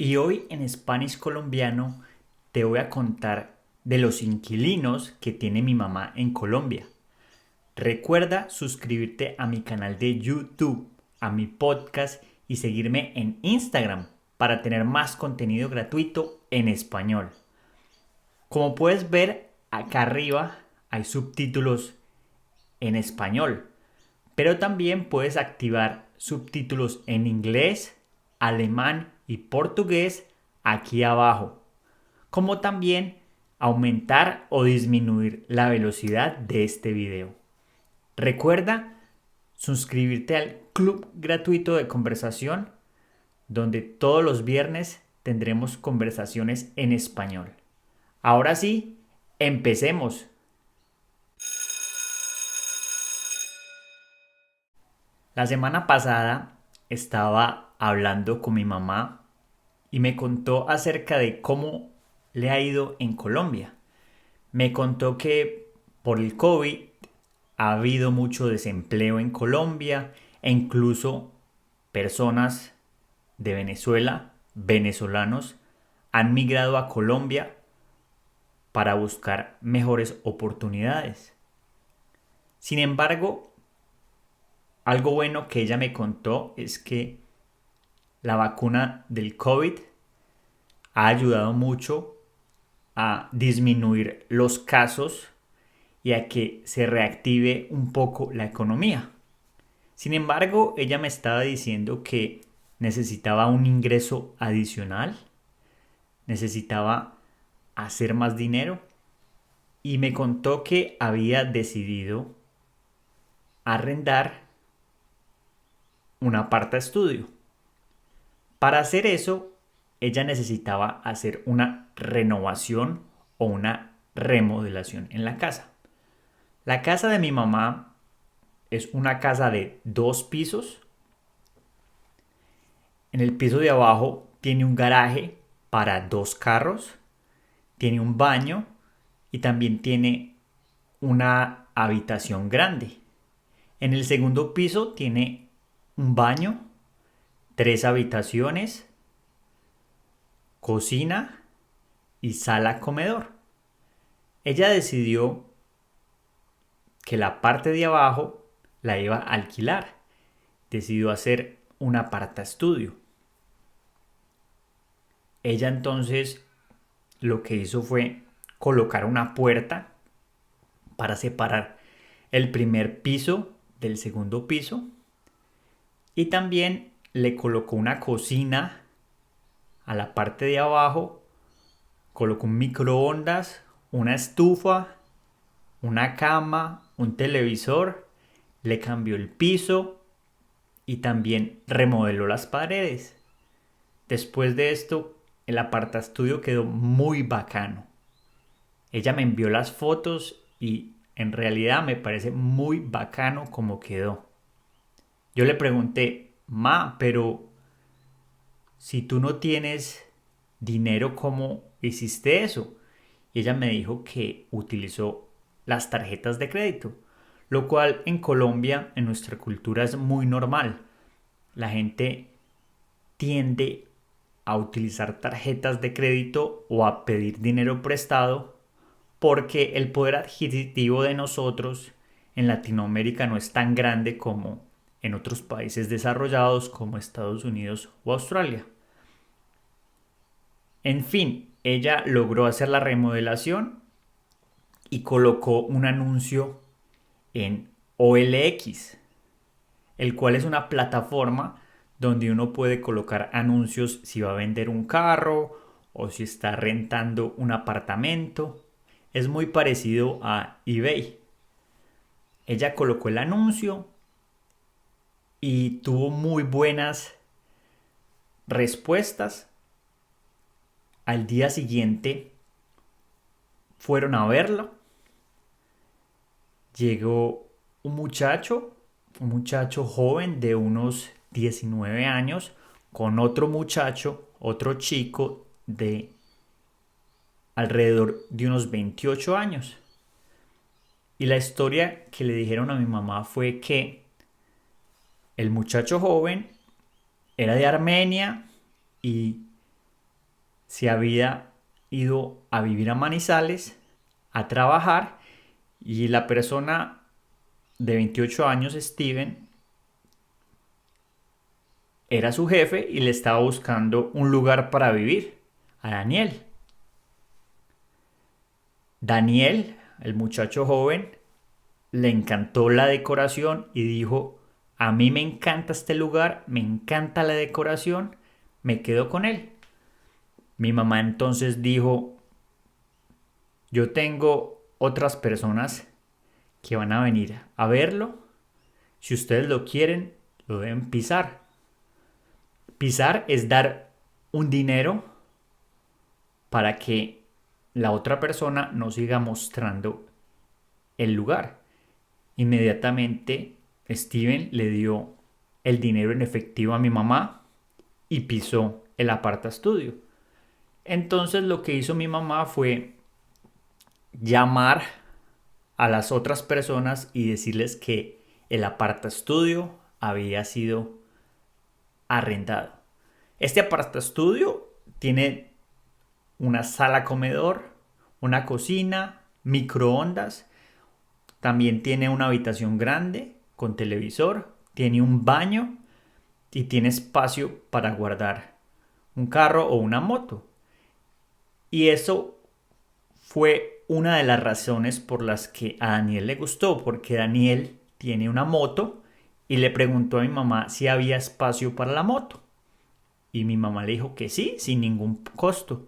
Y hoy en Spanish Colombiano te voy a contar de los inquilinos que tiene mi mamá en Colombia. Recuerda suscribirte a mi canal de YouTube, a mi podcast y seguirme en Instagram para tener más contenido gratuito en español. Como puedes ver, acá arriba hay subtítulos en español, pero también puedes activar subtítulos en inglés, alemán y portugués aquí abajo, como también aumentar o disminuir la velocidad de este video. Recuerda suscribirte al club gratuito de conversación, donde todos los viernes tendremos conversaciones en español. Ahora sí, empecemos. La semana pasada estaba hablando con mi mamá y me contó acerca de cómo le ha ido en Colombia. Me contó que por el COVID ha habido mucho desempleo en Colombia e incluso personas de Venezuela, venezolanos, han migrado a Colombia para buscar mejores oportunidades. Sin embargo, algo bueno que ella me contó es que la vacuna del COVID ha ayudado mucho a disminuir los casos y a que se reactive un poco la economía. Sin embargo, ella me estaba diciendo que necesitaba un ingreso adicional, necesitaba hacer más dinero y me contó que había decidido arrendar un aparta estudio. Para hacer eso, ella necesitaba hacer una renovación o una remodelación en la casa. La casa de mi mamá es una casa de 2 pisos. En el piso de abajo tiene un garaje para 2 carros, tiene un baño y también tiene una habitación grande. En el segundo piso tiene un baño, 3 habitaciones, cocina y sala comedor. Ella decidió que la parte de abajo la iba a alquilar. Decidió hacer un aparta estudio. Ella entonces lo que hizo fue colocar una puerta para separar el primer piso del segundo piso y también le colocó una cocina a la parte de abajo, colocó un microondas, una estufa, una cama, un televisor, le cambió el piso y también remodeló las paredes. Después de esto, el apartaestudio quedó muy bacano. Ella me envió las fotos y en realidad me parece muy bacano como quedó. Yo le pregunté, ma, pero si tú no tienes dinero, ¿cómo hiciste eso? Y ella me dijo que utilizó las tarjetas de crédito, lo cual en Colombia, en nuestra cultura, es muy normal. La gente tiende a utilizar tarjetas de crédito o a pedir dinero prestado porque el poder adquisitivo de nosotros en Latinoamérica no es tan grande como en otros países desarrollados como Estados Unidos o Australia. En fin, ella logró hacer la remodelación y colocó un anuncio en OLX, el cual es una plataforma donde uno puede colocar anuncios si va a vender un carro o si está rentando un apartamento. Es muy parecido a eBay. Ella colocó el anuncio y tuvo muy buenas respuestas. Al día siguiente fueron a verlo. Llegó un muchacho joven de unos 19 años, con otro muchacho, otro chico de alrededor de unos 28 años. Y la historia que le dijeron a mi mamá fue que el muchacho joven era de Armenia y se había ido a vivir a Manizales, a trabajar, y la persona de 28 años, Steven, era su jefe y le estaba buscando un lugar para vivir a Daniel. Daniel, el muchacho joven, le encantó la decoración y dijo, a mí me encanta este lugar, me encanta la decoración, me quedo con él. Mi mamá entonces dijo, yo tengo otras personas que van a venir a verlo. Si ustedes lo quieren, lo deben pisar. Pisar es dar un dinero para que la otra persona no siga mostrando el lugar. Inmediatamente Steven le dio el dinero en efectivo a mi mamá y pisó el aparta estudio. Entonces lo que hizo mi mamá fue llamar a las otras personas y decirles que el aparta estudio había sido arrendado. Este aparta estudio tiene una sala comedor, una cocina, microondas, también tiene una habitación grande con televisor, tiene un baño y tiene espacio para guardar un carro o una moto. Y eso fue una de las razones por las que a Daniel le gustó, porque Daniel tiene una moto y le preguntó a mi mamá si había espacio para la moto. Y mi mamá le dijo que sí, sin ningún costo.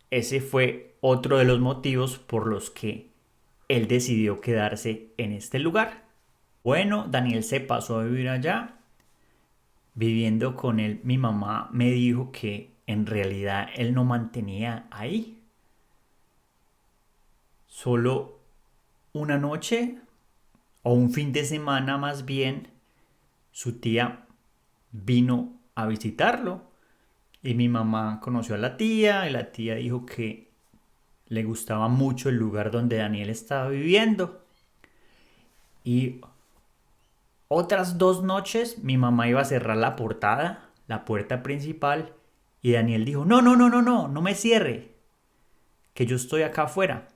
Ese fue otro de los motivos por los que él decidió quedarse en este lugar. Bueno, Daniel se pasó a vivir allá. Viviendo con él, mi mamá me dijo que en realidad él no mantenía ahí. Solo una noche o un fin de semana más bien, su tía vino a visitarlo y mi mamá conoció a la tía y la tía dijo que le gustaba mucho el lugar donde Daniel estaba viviendo. Y otras 2 noches mi mamá iba a cerrar la puerta principal, y Daniel dijo, no, no, no, no, no, no me cierre, que yo estoy acá afuera.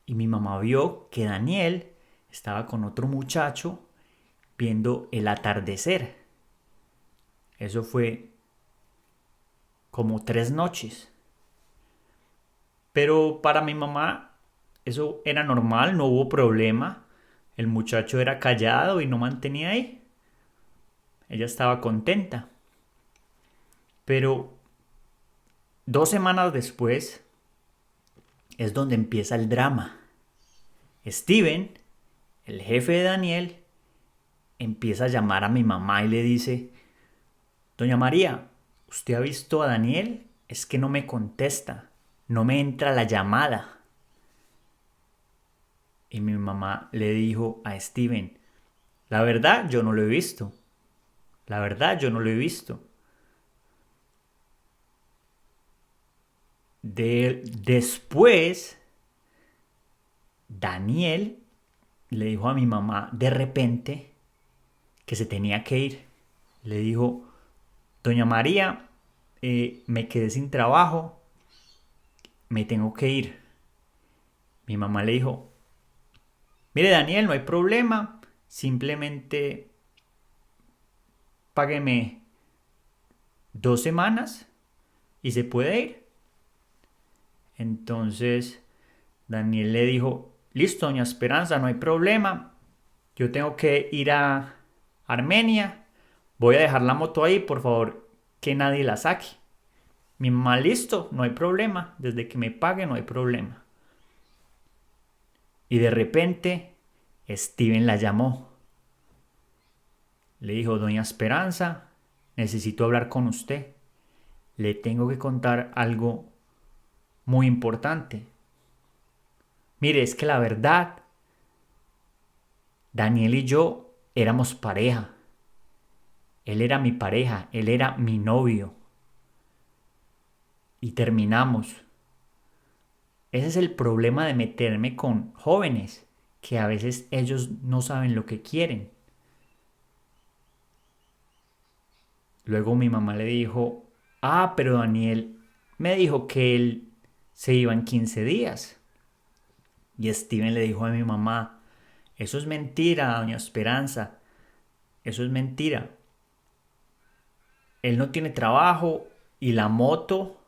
Y mi mamá vio que Daniel estaba con otro muchacho viendo el atardecer. Eso fue como 3 noches. Pero para mi mamá eso era normal, no hubo problema. El muchacho era callado y no mantenía ahí. Ella estaba contenta. Pero 2 semanas después es donde empieza el drama. Steven, el jefe de Daniel, empieza a llamar a mi mamá y le dice, Doña María, ¿usted ha visto a Daniel? Es que no me contesta, no me entra la llamada. Y mi mamá le dijo a Steven, la verdad yo no lo he visto. La verdad yo no lo he visto. Después, Daniel le dijo a mi mamá de repente que se tenía que ir. Le dijo, Doña María, me quedé sin trabajo, me tengo que ir. Mi mamá le dijo, mire Daniel, no hay problema, simplemente págueme 2 semanas y se puede ir. Entonces Daniel le dijo, listo, doña Esperanza, no hay problema, yo tengo que ir a Armenia, voy a dejar la moto ahí, por favor, que nadie la saque. Mi mamá, listo, no hay problema, desde que me pague no hay problema. Y de repente Steven la llamó. Le dijo, doña Esperanza, necesito hablar con usted. Le tengo que contar algo muy importante. Mire, es que la verdad, Daniel y yo éramos pareja. Él era mi pareja, él era mi novio. Y terminamos. Ese es el problema de meterme con jóvenes, que a veces ellos no saben lo que quieren. Luego mi mamá le dijo, pero Daniel me dijo que él se iba en 15 días. Y Steven le dijo a mi mamá, eso es mentira, doña Esperanza, eso es mentira. Él no tiene trabajo y la moto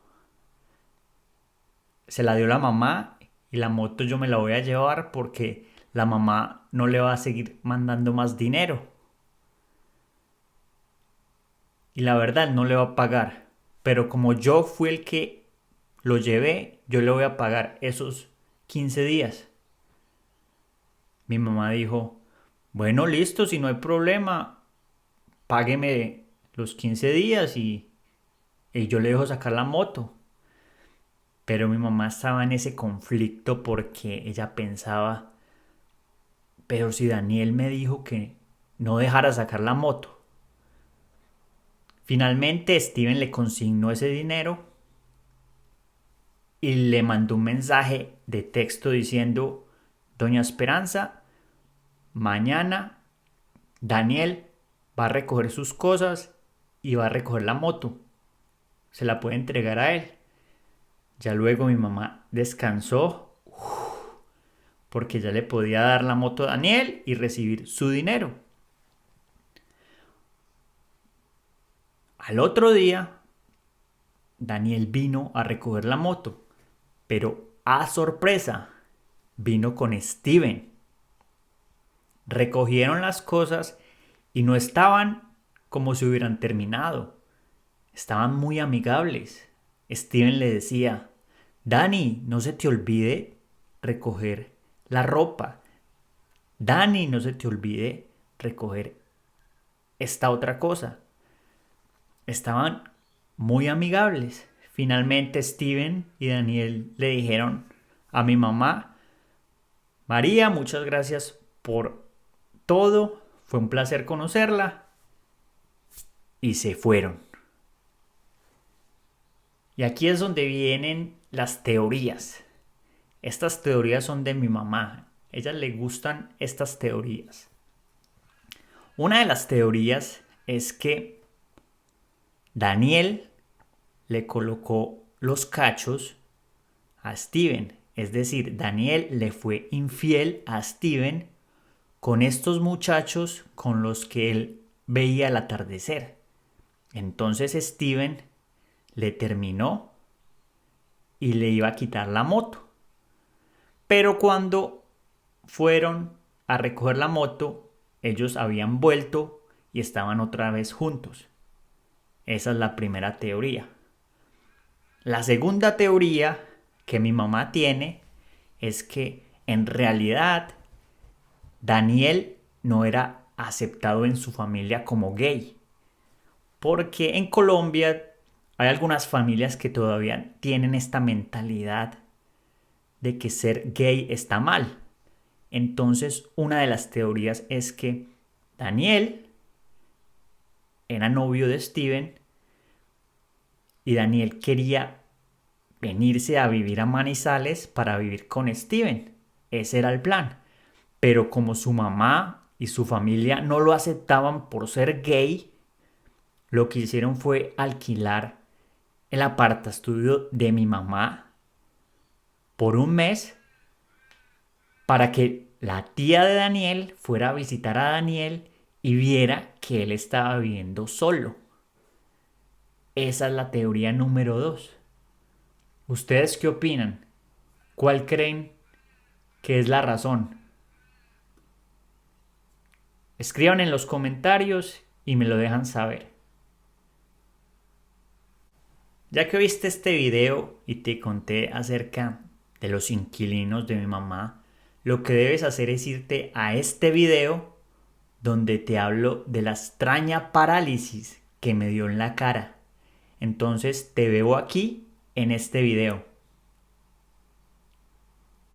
se la dio la mamá y la moto yo me la voy a llevar porque la mamá no le va a seguir mandando más dinero. Y la verdad no le va a pagar. Pero como yo fui el que lo llevé, yo le voy a pagar esos 15 días. Mi mamá dijo, bueno, listo, si no hay problema, págueme los 15 días y yo le dejo sacar la moto. Pero mi mamá estaba en ese conflicto porque ella pensaba, pero si Daniel me dijo que no dejara sacar la moto. Finalmente Steven le consignó ese dinero y le mandó un mensaje de texto diciendo, Doña Esperanza, mañana Daniel va a recoger sus cosas y va a recoger la moto. Se la puede entregar a él. Ya luego mi mamá descansó porque ya le podía dar la moto a Daniel y recibir su dinero. Al otro día, Daniel vino a recoger la moto, pero a sorpresa, vino con Steven. Recogieron las cosas y no estaban como si hubieran terminado. Estaban muy amigables. Steven le decía, Dani, no se te olvide recoger la ropa. Dani, no se te olvide recoger esta otra cosa. Estaban muy amigables. Finalmente Steven y Daniel le dijeron a mi mamá, María, muchas gracias por todo, fue un placer conocerla, y se fueron. Y aquí es donde vienen las teorías. Estas teorías son de mi mamá. A ella le gustan estas teorías. Una de las teorías es que Daniel le colocó los cachos a Steven. Es decir, Daniel le fue infiel a Steven con estos muchachos con los que él veía el atardecer. Entonces Steven le terminó y le iba a quitar la moto. Pero cuando fueron a recoger la moto, ellos habían vuelto y estaban otra vez juntos. Esa es la primera teoría. La segunda teoría que mi mamá tiene es que en realidad Daniel no era aceptado en su familia como gay. Porque en Colombia hay algunas familias que todavía tienen esta mentalidad de que ser gay está mal. Entonces, una de las teorías es que Daniel era novio de Steven y Daniel quería venirse a vivir a Manizales para vivir con Steven. Ese era el plan. Pero como su mamá y su familia no lo aceptaban por ser gay, lo que hicieron fue alquilar el apartaestudio de mi mamá por un mes para que la tía de Daniel fuera a visitar a Daniel y viera que él estaba viviendo solo. Esa es la teoría número 2. ¿Ustedes qué opinan? ¿Cuál creen que es la razón? Escriban en los comentarios y me lo dejan saber. Ya que viste este video y te conté acerca de los inquilinos de mi mamá, lo que debes hacer es irte a este video donde te hablo de la extraña parálisis que me dio en la cara. Entonces te veo aquí en este video.